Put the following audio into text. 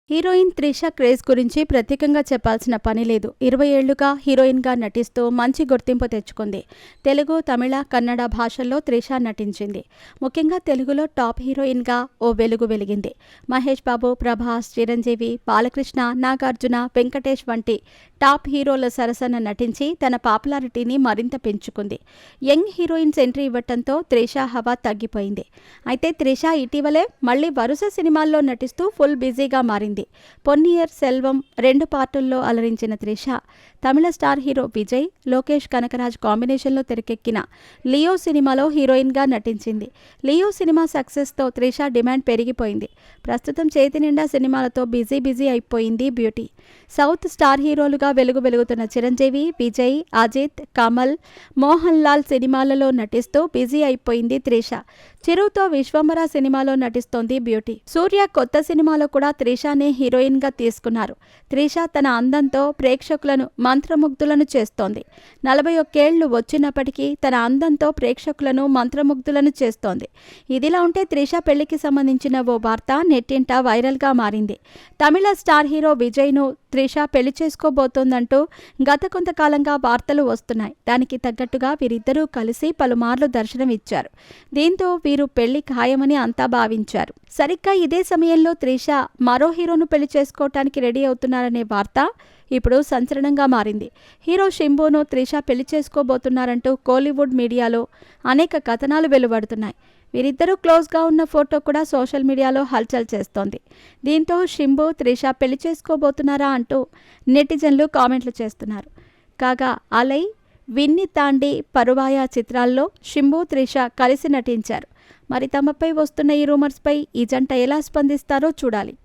Heroine Trisha craze గురించి ప్రత్యేకంగా చెప్పాల్సిన పని లేదు. 20 ఏళ్లుగా హీరోయిన్గా నటిస్తూ మంచి గుర్తింపు తెచ్చుకుంది. తెలుగు, తమిళ, కన్నడ భాషల్లో త్రిష నటించింది. ముఖ్యంగా తెలుగులో టాప్ హీరోయిన్గా ఓ వెలుగు వెలిగింది. మహేష్ బాబు, ప్రభాస్, చిరంజీవి, బాలకృష్ణ, నాగార్జున, వెంకటేష్ వంటి టాప్ హీరోల సరసన నటించి తన పాపులారిటీని మరింత పెంచుకుంది. యంగ్ హీరోయిన్స్ ఎంట్రీ ఇవ్వటంతో త్రిష హవా తగ్గిపోయింది. అయితే త్రిష ఇటీవలే మళ్లీ వరుస సినిమాల్లో నటిస్తూ ఫుల్ బిజీగా మారింది. పొన్నియర్ సెల్వం 2 పార్టుల్లో అలరించిన త్రిష తమిళ స్టార్ హీరో విజయ్, లోకేష్ కనకరాజ్ కాంబినేషన్లో తెరకెక్కిన లియో సినిమాలో హీరోయిన్గా నటించింది. లియో సినిమా సక్సెస్తో త్రిష డిమాండ్ పెరిగిపోయింది. ప్రస్తుతం చేతి నిండా సినిమాలతో బిజీ అయిపోయింది బ్యూటీ. సౌత్ స్టార్ హీరోలుగా వెలుగుతున్న చిరంజీవి, విజయ్, అజిత్, కమల్, మోహన్ లాల్ సినిమాలలో నటిస్తూ బిజీ అయిపోయింది త్రిష. చిరుతో విశ్వంబర సినిమాలో నటిస్తోంది బ్యూటీ. సూర్య కొత్త సినిమాలో కూడా త్రిషానే హీరోయిన్గా తీసుకున్నారు. త్రిష తన అందంతో ప్రేక్షకులను మంత్రముగ్ధులను చేస్తోంది. 41 ఏళ్లు వచ్చినప్పటికీ తన అందంతో ప్రేక్షకులను మంత్రముగ్ధులను చేస్తోంది. ఇదిలా ఉంటే త్రిష పెళ్లికి సంబంధించిన ఓ వార్త నెట్టింట వైరల్గా మారింది. తమిళ స్టార్ హీరో విజయ్ను త్రిష పెళ్లి చేసుకోబోతోందంటూ గత కొంతకాలంగా వార్తలు వస్తున్నాయి. దానికి తగ్గట్టుగా వీరిద్దరూ కలిసి పలుమార్లు దర్శనమిచ్చారు. దీంతో వీరు పెళ్లి ఖాయమని అంతా భావించారు. సరిగ్గా ఇదే సమయంలో త్రిష మరో హీరోను పెళ్లి చేసుకోవటానికి రెడీ అవుతున్నారనే వార్త ఇప్పుడు సంచలనంగా మారింది. హీరో శింబును త్రిష పెళ్లి చేసుకోబోతున్నారంటూ కోలీవుడ్ మీడియాలో అనేక కథనాలు వెలువడుతున్నాయి. వీరిద్దరూ క్లోజ్గా ఉన్న ఫోటో కూడా సోషల్ మీడియాలో హల్చల్ చేస్తోంది. దీంతో శింబు, త్రిష పెళ్లి చేసుకోబోతున్నారా అంటూ నెటిజన్లు కామెంట్లు చేస్తున్నారు. కాగా అలై, విన్ని తాండి, పరువాయా చిత్రాల్లో శింబు, త్రిష కలిసి నటించారు. మరి తమపై వస్తున్న ఈ రూమర్స్పై ఈ జంట ఎలా స్పందిస్తారో చూడాలి.